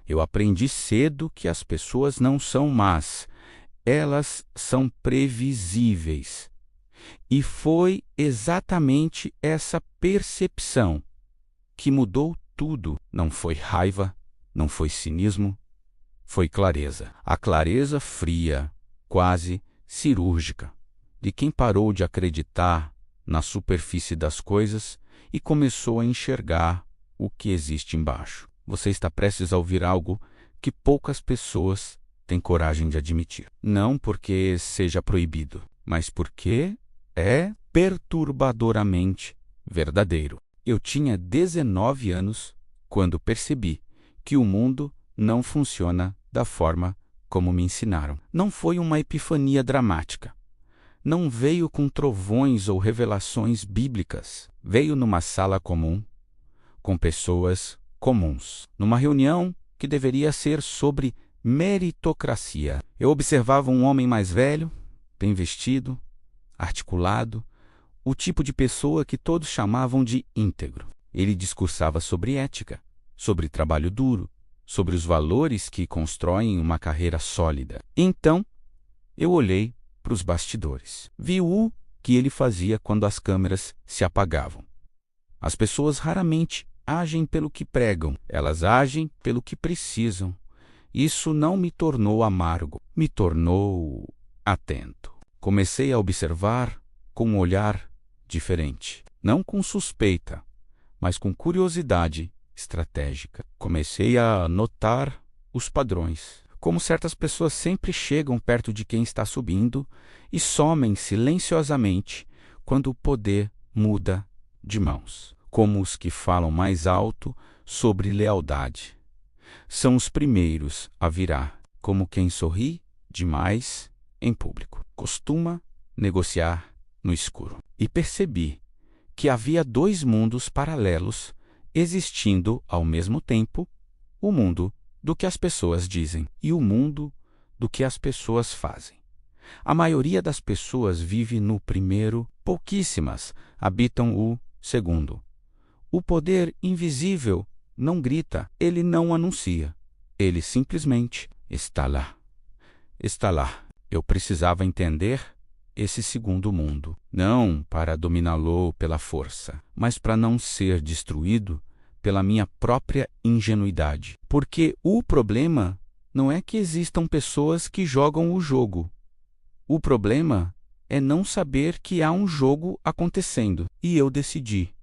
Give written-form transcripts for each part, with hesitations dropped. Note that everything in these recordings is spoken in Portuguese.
Eu aprendi cedo que as pessoas não são más, elas são previsíveis. E foi exatamente essa percepção que mudou tudo. Não foi raiva, não foi cinismo, foi clareza. A clareza fria, quase cirúrgica, de quem parou de acreditar na superfície das coisas e começou a enxergar o que existe embaixo. Você está prestes a ouvir algo que poucas pessoas têm coragem de admitir. Não porque seja proibido, mas porque é perturbadoramente verdadeiro. Eu tinha 19 anos quando percebi que o mundo não funciona da forma como me ensinaram. Não foi uma epifania dramática. Não veio com trovões ou revelações bíblicas. Veio numa sala comum, com pessoas comuns. Numa reunião que deveria ser sobre meritocracia. Eu observava um homem mais velho, bem vestido, articulado, o tipo de pessoa que todos chamavam de íntegro. Ele discursava sobre ética, sobre trabalho duro, sobre os valores que constroem uma carreira sólida. Então, eu olhei para os bastidores. Vi o que ele fazia quando as câmeras se apagavam. As pessoas raramente agem pelo que pregam, elas agem pelo que precisam. Isso não me tornou amargo, me tornou atento. Comecei a observar com um olhar diferente, não com suspeita, mas com curiosidade estratégica. Comecei a notar os padrões, como certas pessoas sempre chegam perto de quem está subindo e somem silenciosamente quando o poder muda de mãos, como os que falam mais alto sobre lealdade. São os primeiros a virar, como quem sorri demais em público. Costuma negociar no escuro. E percebi que havia dois mundos paralelos existindo ao mesmo tempo: o mundo do que as pessoas dizem e o mundo do que as pessoas fazem. A maioria das pessoas vive no primeiro, pouquíssimas habitam o segundo. O poder invisível não grita, ele não anuncia, ele simplesmente está lá. Está lá. Eu precisava entender esse segundo mundo, não para dominá-lo pela força, mas para não ser destruído pela minha própria ingenuidade. Porque o problema não é que existam pessoas que jogam o jogo. O problema é não saber que há um jogo acontecendo. E eu decidi.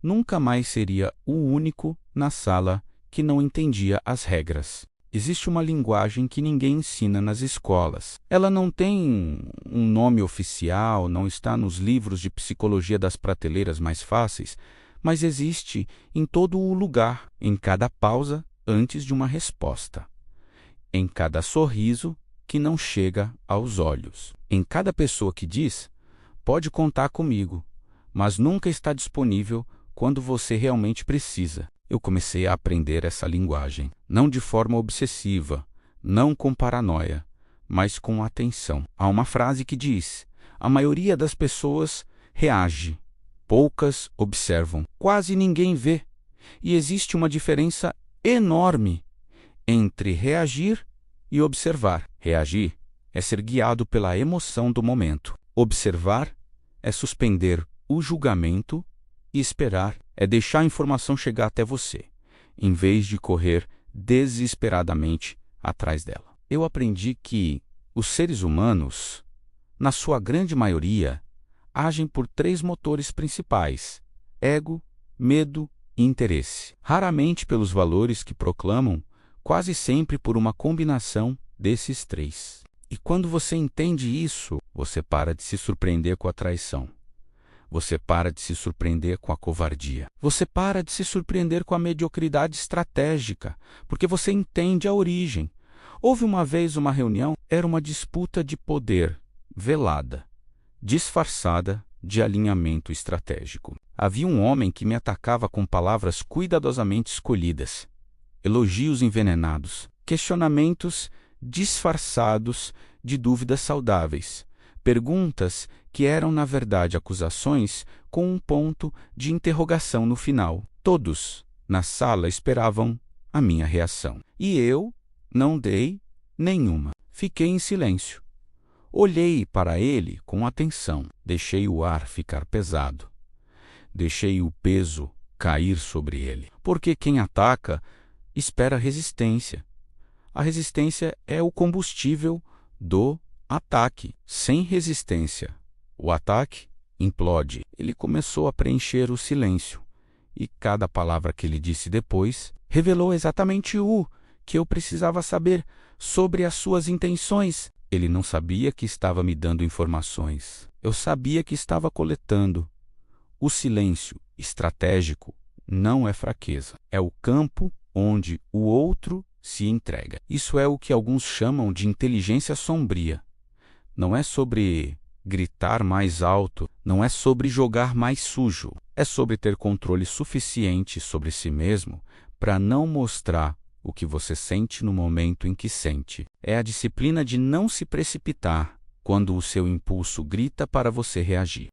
Nunca mais seria o único na sala que não entendia as regras. Existe uma linguagem que ninguém ensina nas escolas. Ela não tem um nome oficial, não está nos livros de psicologia das prateleiras mais fáceis, mas existe em todo o lugar, em cada pausa antes de uma resposta, em cada sorriso que não chega aos olhos, em cada pessoa que diz: pode contar comigo, mas nunca está disponível quando você realmente precisa. Eu comecei a aprender essa linguagem, não de forma obsessiva, não com paranoia, mas com atenção. Há uma frase que diz: a maioria das pessoas reage, poucas observam, quase ninguém vê. E existe uma diferença enorme entre reagir e observar. Reagir é ser guiado pela emoção do momento. Observar é suspender o julgamento e esperar, é deixar a informação chegar até você, em vez de correr desesperadamente atrás dela. Eu aprendi que os seres humanos, na sua grande maioria, agem por 3 motores principais: ego, medo e interesse. Raramente pelos valores que proclamam, quase sempre por uma combinação desses 3. E quando você entende isso, você para de se surpreender com a traição. Você para de se surpreender com a covardia. Você para de se surpreender com a mediocridade estratégica, porque você entende a origem. Houve uma vez uma reunião, era uma disputa de poder, velada, disfarçada de alinhamento estratégico. Havia um homem que me atacava com palavras cuidadosamente escolhidas, elogios envenenados, questionamentos disfarçados de dúvidas saudáveis, perguntas que eram, na verdade, acusações com um ponto de interrogação no final. Todos na sala esperavam a minha reação. E eu não dei nenhuma. Fiquei em silêncio. Olhei para ele com atenção. Deixei o ar ficar pesado. Deixei o peso cair sobre ele. Porque quem ataca espera resistência. A resistência é o combustível do ataque. Sem resistência, o ataque implode. Ele começou a preencher o silêncio. E cada palavra que ele disse depois revelou exatamente o que eu precisava saber sobre as suas intenções. Ele não sabia que estava me dando informações. Eu sabia que estava coletando. O silêncio estratégico não é fraqueza. É o campo onde o outro se entrega. Isso é o que alguns chamam de inteligência sombria. Não é sobre gritar mais alto, não é sobre jogar mais sujo. É sobre ter controle suficiente sobre si mesmo para não mostrar o que você sente no momento em que sente. É a disciplina de não se precipitar quando o seu impulso grita para você reagir.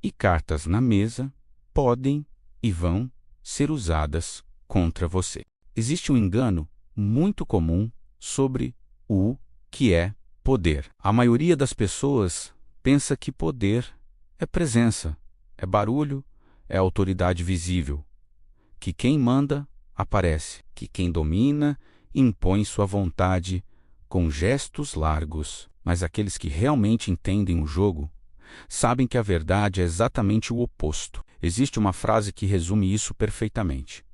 E cartas na mesa podem e vão ser usadas contra você. Existe um engano muito comum sobre o que é poder. A maioria das pessoas pensa que poder é presença, é barulho, é autoridade visível, que quem manda aparece, que quem domina impõe sua vontade com gestos largos. Mas aqueles que realmente entendem o jogo sabem que a verdade é exatamente o oposto. Existe uma frase que resume isso perfeitamente.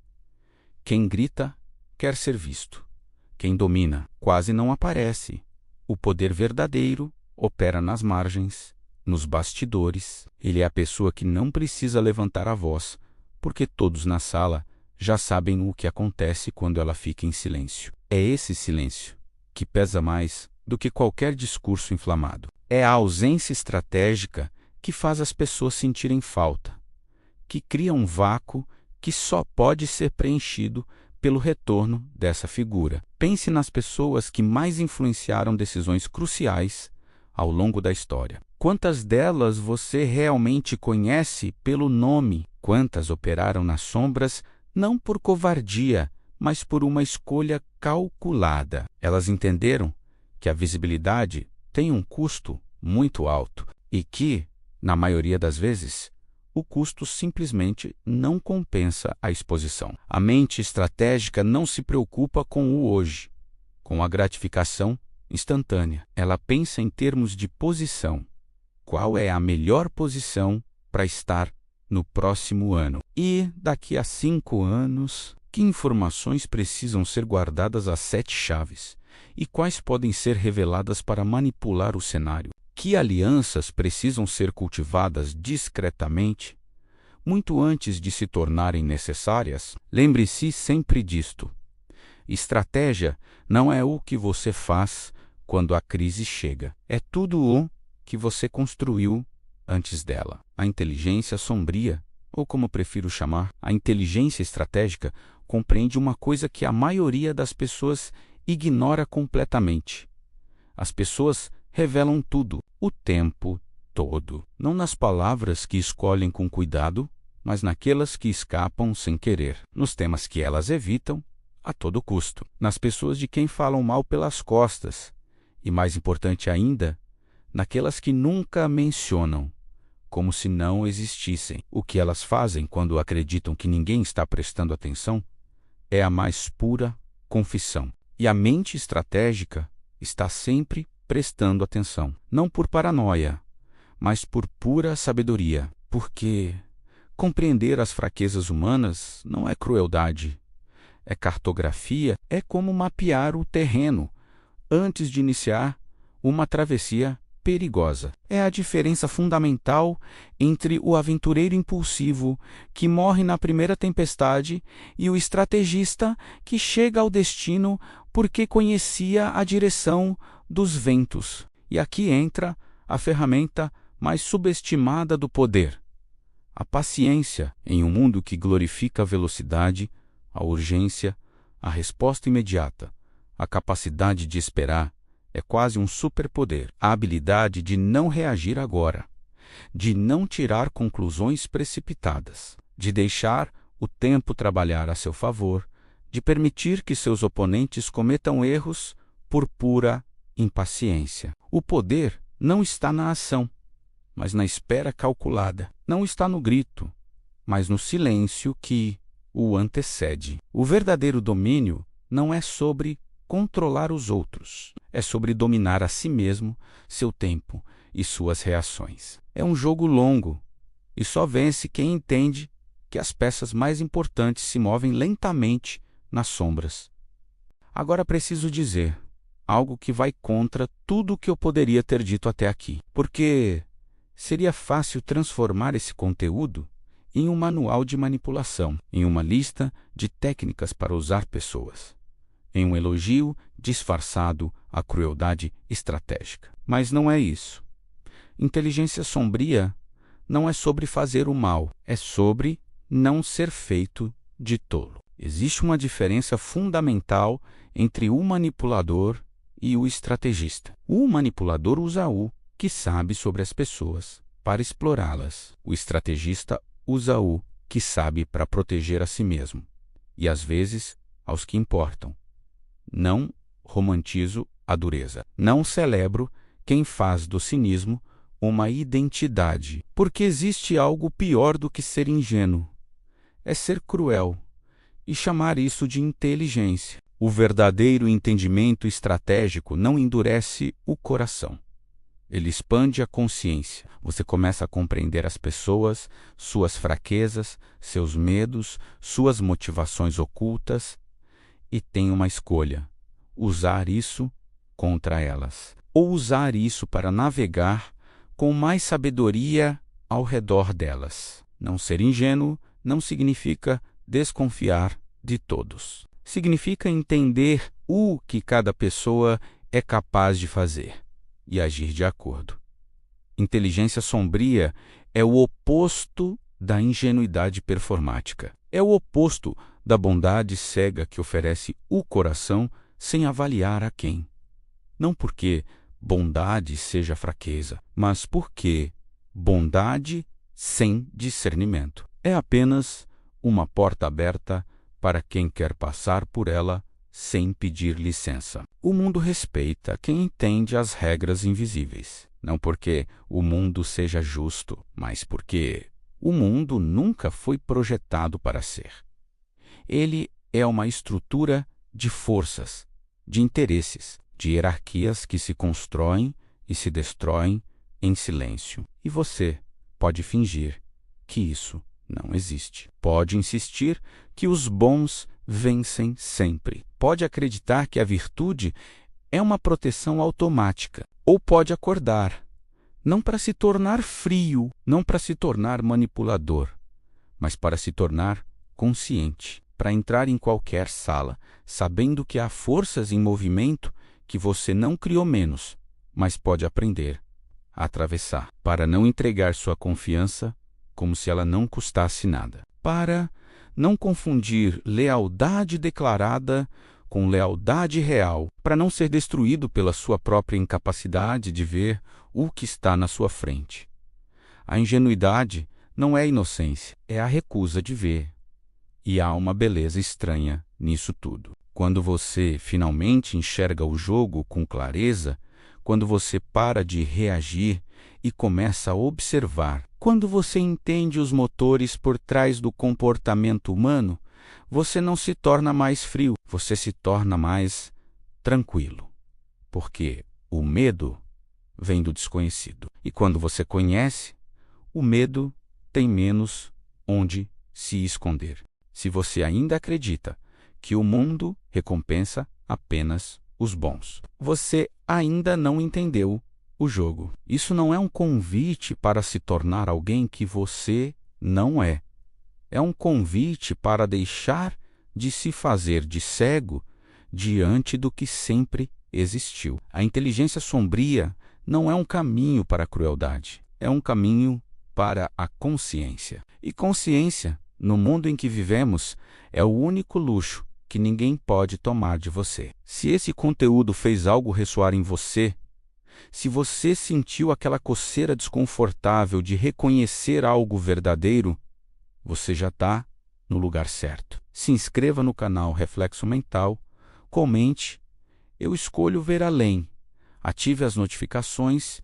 Quem grita quer ser visto. Quem domina quase não aparece. O poder verdadeiro opera nas margens, nos bastidores. Ele é a pessoa que não precisa levantar a voz, porque todos na sala já sabem o que acontece quando ela fica em silêncio. É esse silêncio que pesa mais do que qualquer discurso inflamado. É a ausência estratégica que faz as pessoas sentirem falta, que cria um vácuo que só pode ser preenchido pelo retorno dessa figura. Pense nas pessoas que mais influenciaram decisões cruciais ao longo da história. Quantas delas você realmente conhece pelo nome? Quantas operaram nas sombras não por covardia, mas por uma escolha calculada? Elas entenderam que a visibilidade tem um custo muito alto e que, na maioria das vezes, o custo simplesmente não compensa a exposição. A mente estratégica não se preocupa com o hoje, com a gratificação instantânea. Ela pensa em termos de posição. Qual é a melhor posição para estar no próximo ano? E, daqui a 5 anos, que informações precisam ser guardadas às 7 chaves? E quais podem ser reveladas para manipular o cenário? Que alianças precisam ser cultivadas discretamente, muito antes de se tornarem necessárias? Lembre-se sempre disto. Estratégia não é o que você faz quando a crise chega. É tudo o que você construiu antes dela. A inteligência sombria, ou como prefiro chamar, a inteligência estratégica, compreende uma coisa que a maioria das pessoas ignora completamente. As pessoas revelam tudo, o tempo todo. Não nas palavras que escolhem com cuidado, mas naquelas que escapam sem querer. Nos temas que elas evitam a todo custo. Nas pessoas de quem falam mal pelas costas. E mais importante ainda, naquelas que nunca mencionam, como se não existissem. O que elas fazem quando acreditam que ninguém está prestando atenção é a mais pura confissão. E a mente estratégica está sempre prestando atenção, não por paranoia, mas por pura sabedoria, porque compreender as fraquezas humanas não é crueldade, é cartografia, é como mapear o terreno antes de iniciar uma travessia perigosa. É a diferença fundamental entre o aventureiro impulsivo que morre na primeira tempestade e o estrategista que chega ao destino porque conhecia a direção dos ventos. E aqui entra a ferramenta mais subestimada do poder: a paciência. Em um mundo que glorifica a velocidade, a urgência, a resposta imediata, a capacidade de esperar é quase um superpoder. A habilidade de não reagir agora, de não tirar conclusões precipitadas, de deixar o tempo trabalhar a seu favor, de permitir que seus oponentes cometam erros por pura impaciência. O poder não está na ação, mas na espera calculada. Não está no grito, mas no silêncio que o antecede. O verdadeiro domínio não é sobre controlar os outros, é sobre dominar a si mesmo, seu tempo e suas reações. É um jogo longo e só vence quem entende que as peças mais importantes se movem lentamente nas sombras. Agora preciso dizer algo que vai contra tudo o que eu poderia ter dito até aqui, porque seria fácil transformar esse conteúdo em um manual de manipulação, em uma lista de técnicas para usar pessoas, em um elogio disfarçado à crueldade estratégica. Mas não é isso. Inteligência sombria não é sobre fazer o mal, é sobre não ser feito de tolo. Existe uma diferença fundamental entre o manipulador e o estrategista. O manipulador usa o que sabe sobre as pessoas para explorá-las. O estrategista usa o que sabe para proteger a si mesmo e, às vezes, aos que importam. Não romantizo a dureza. Não celebro quem faz do cinismo uma identidade, porque existe algo pior do que ser ingênuo. É ser cruel e chamar isso de inteligência. O verdadeiro entendimento estratégico não endurece o coração. Ele expande a consciência. Você começa a compreender as pessoas, suas fraquezas, seus medos, suas motivações ocultas e tem uma escolha: usar isso contra elas ou usar isso para navegar com mais sabedoria ao redor delas. Não ser ingênuo não significa desconfiar de todos. Significa entender o que cada pessoa é capaz de fazer e agir de acordo. Inteligência sombria é o oposto da ingenuidade performática. É o oposto da bondade cega que oferece o coração sem avaliar a quem. Não porque bondade seja fraqueza, mas porque bondade sem discernimento é apenas uma porta aberta para quem quer passar por ela sem pedir licença. O mundo respeita quem entende as regras invisíveis, não porque o mundo seja justo, mas porque o mundo nunca foi projetado para ser. Ele é uma estrutura de forças, de interesses, de hierarquias que se constroem e se destroem em silêncio. E você pode fingir que isso não existe. Pode insistir que os bons vencem sempre. Pode acreditar que a virtude é uma proteção automática. Ou pode acordar, não para se tornar frio, não para se tornar manipulador, mas para se tornar consciente, para entrar em qualquer sala, sabendo que há forças em movimento que você não criou menos, mas pode aprender a atravessar, para não entregar sua confiança como se ela não custasse nada, para não confundir lealdade declarada com lealdade real, para não ser destruído pela sua própria incapacidade de ver o que está na sua frente. A ingenuidade não é inocência, é a recusa de ver. E há uma beleza estranha nisso tudo. Quando você finalmente enxerga o jogo com clareza, quando você para de reagir e começa a observar, quando você entende os motores por trás do comportamento humano, você não se torna mais frio, você se torna mais tranquilo. Porque o medo vem do desconhecido. E quando você conhece, o medo tem menos onde se esconder. Se você ainda acredita que o mundo recompensa apenas os bons, você ainda não entendeu o jogo. Isso não é um convite para se tornar alguém que você não é. É um convite para deixar de se fazer de cego diante do que sempre existiu. A inteligência sombria não é um caminho para a crueldade, é um caminho para a consciência. E consciência, no mundo em que vivemos, é o único luxo que ninguém pode tomar de você. Se esse conteúdo fez algo ressoar em você, se você sentiu aquela coceira desconfortável de reconhecer algo verdadeiro, você já está no lugar certo. Se inscreva no canal Reflexo Mental, comente, eu escolho ver além, ative as notificações